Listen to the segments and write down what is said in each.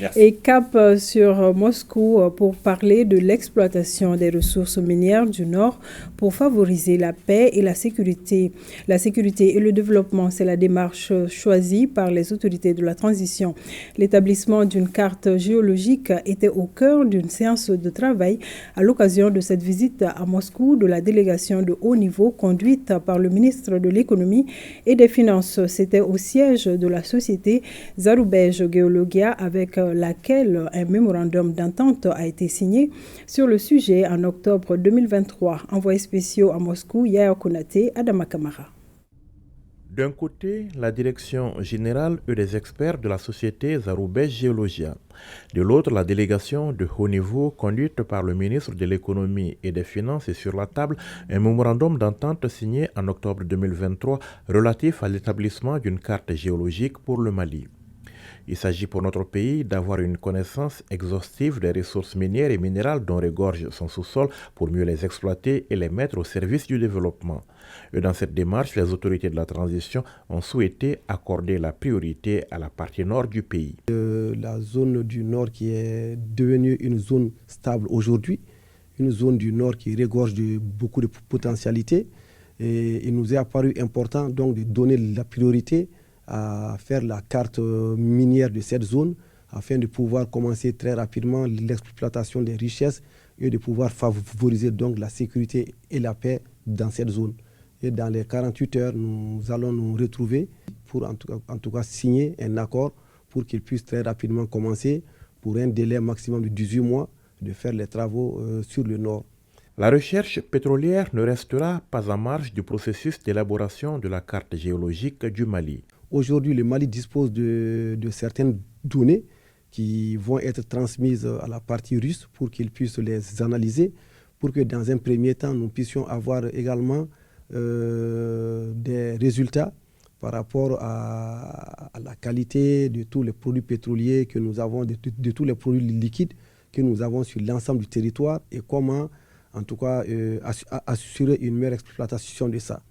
Merci. Et cap sur Moscou pour parler de l'exploitation des ressources minières du Nord pour favoriser la paix et la sécurité. La sécurité et le développement, c'est la démarche choisie par les autorités de la transition. L'établissement d'une carte géologique était au cœur d'une séance de travail à l'occasion de cette visite à Moscou de la délégation de haut niveau conduite par le ministre de l'Économie et des Finances. C'était au siège de la société Zarubezh Geologia avec laquelle un mémorandum d'entente a été signé sur le sujet en octobre 2023. Envoyés spéciaux à Moscou, Yaya Konaté, Adama Kamara. D'un côté, la direction générale et les experts de la société Zarubezh Geologia. De l'autre, la délégation de haut niveau conduite par le ministre de l'Économie et des Finances et sur la table un mémorandum d'entente signé en octobre 2023 relatif à l'établissement d'une carte géologique pour le Mali. Il s'agit pour notre pays d'avoir une connaissance exhaustive des ressources minières et minérales dont regorge son sous-sol pour mieux les exploiter et les mettre au service du développement. Et dans cette démarche, les autorités de la transition ont souhaité accorder la priorité à la partie nord du pays. La zone du nord qui est devenue une zone stable aujourd'hui, une zone du nord qui regorge de beaucoup de potentialités. Et il nous est apparu important donc de donner la priorité à faire la carte minière de cette zone afin de pouvoir commencer très rapidement l'exploitation des richesses et de pouvoir favoriser donc la sécurité et la paix dans cette zone. Et dans les 48 heures, nous allons nous retrouver pour en tout cas signer un accord pour qu'il puisse très rapidement commencer pour un délai maximum de 18 mois de faire les travaux sur le nord. La recherche pétrolière ne restera pas en marge du processus d'élaboration de la carte géologique du Mali. Aujourd'hui, le Mali dispose de certaines données qui vont être transmises à la partie russe pour qu'ils puissent les analyser, pour que dans un premier temps, nous puissions avoir également des résultats par rapport à la qualité de tous les produits pétroliers que nous avons, de tous les produits liquides que nous avons sur l'ensemble du territoire et comment, en tout cas, assurer une meilleure exploitation de ça.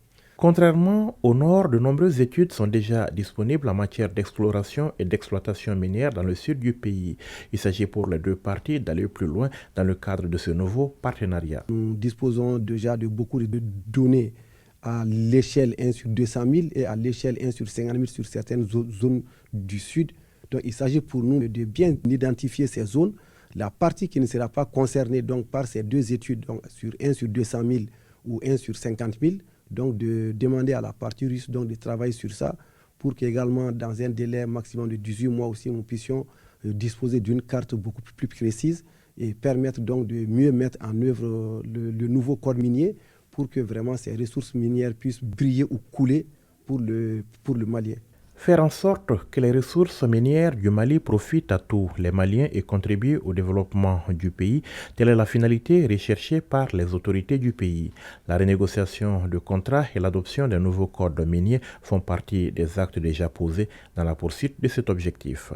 Contrairement au nord, de nombreuses études sont déjà disponibles en matière d'exploration et d'exploitation minière dans le sud du pays. Il s'agit pour les deux parties d'aller plus loin dans le cadre de ce nouveau partenariat. Nous disposons déjà de beaucoup de données à l'échelle 1 sur 200 000 et à l'échelle 1 sur 50 000 sur certaines zones du sud. Donc il s'agit pour nous de bien identifier ces zones. La partie qui ne sera pas concernée donc, par ces deux études, donc sur 1 sur 200 000 ou 1 sur 50 000, donc de demander à la partie russe donc de travailler sur ça pour qu'également dans un délai maximum de 18 mois aussi nous puissions disposer d'une carte beaucoup plus précise et permettre donc de mieux mettre en œuvre le nouveau code minier pour que vraiment ces ressources minières puissent briller ou couler pour le Malien. Faire en sorte que les ressources minières du Mali profitent à tous les Maliens et contribuent au développement du pays, telle est la finalité recherchée par les autorités du pays. La renégociation de contrats et l'adoption d'un nouveau code minier font partie des actes déjà posés dans la poursuite de cet objectif.